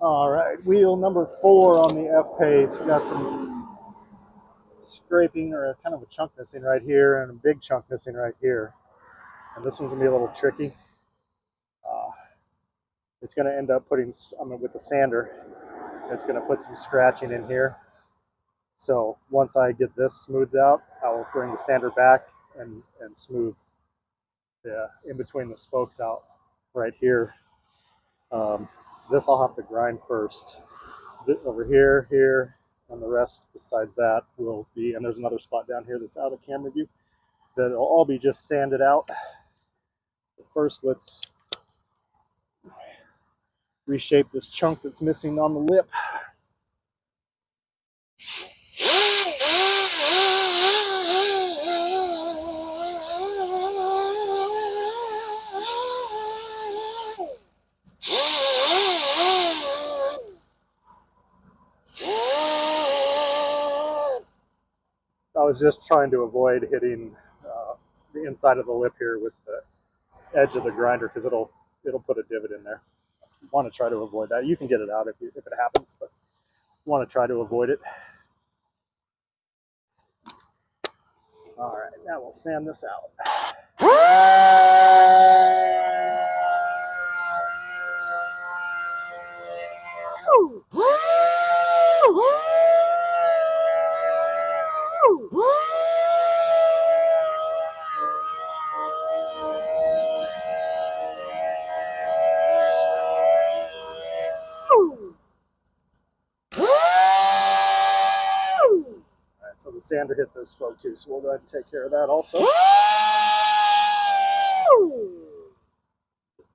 All right, wheel number 4 on the F-Pace. We got some scraping or kind of a chunk missing right here and a big chunk missing right here. And this one's gonna be a little tricky. Uh, it's gonna end up putting, with the sander, it's gonna put some scratching in here. So once I get this smoothed out, I will bring the sander back and smooth the in between the spokes out right here. This I'll have to grind first. Over here, here, and the rest besides that will be, and there's another spot down here that's out of camera view, that'll all be just sanded out. But first, let's reshape this chunk that's missing on the lip. I was just trying to avoid hitting the inside of the lip here with the edge of the grinder because it'll put a divot in there. Want to try to avoid that. You can get it out if it happens, but want to try to avoid it. All right, now we'll sand this out. So the sander hit this spoke too, so we'll go ahead and take care of that also.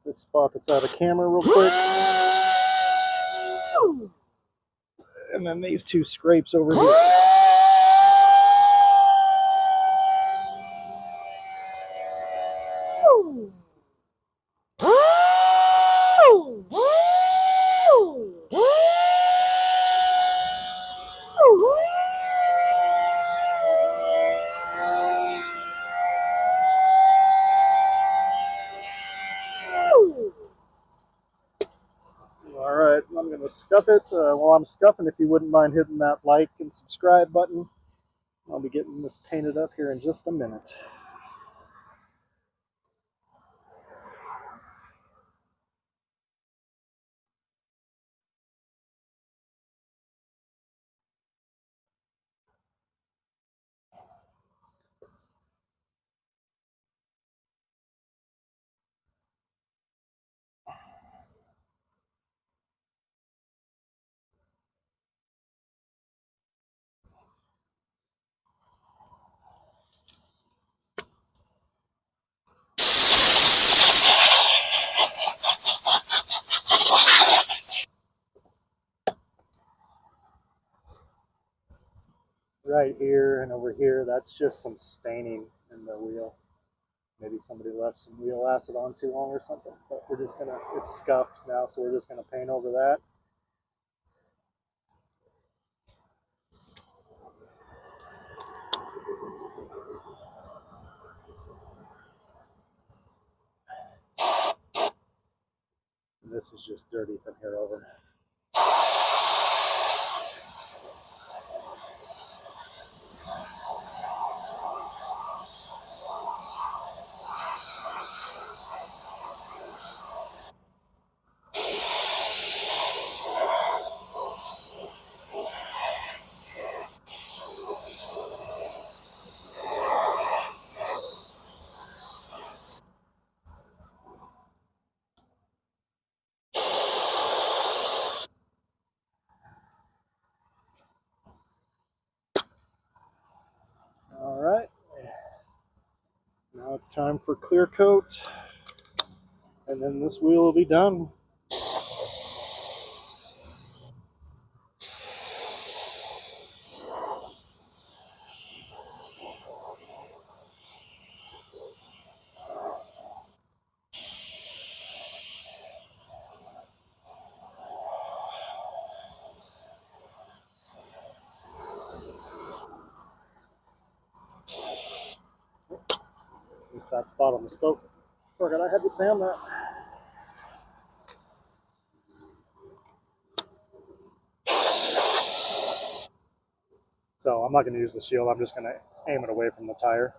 This spot that's out of camera real quick. And then these two scrapes over here. All right, I'm going to scuff it. While I'm scuffing, if you wouldn't mind hitting that like and subscribe button, I'll be getting this painted up here in just a minute. Right here and over here, that's just some staining in the wheel. Maybe somebody left some wheel acid on too long or something, but we're just gonna, it's scuffed now, so we're just gonna paint over that. And this is just dirty from here over. All right, now it's time for clear coat, and then this wheel will be done. Just that spot on the spoke. Forgot I had to sand that. So I'm not going to use the shield. I'm just going to aim it away from the tire.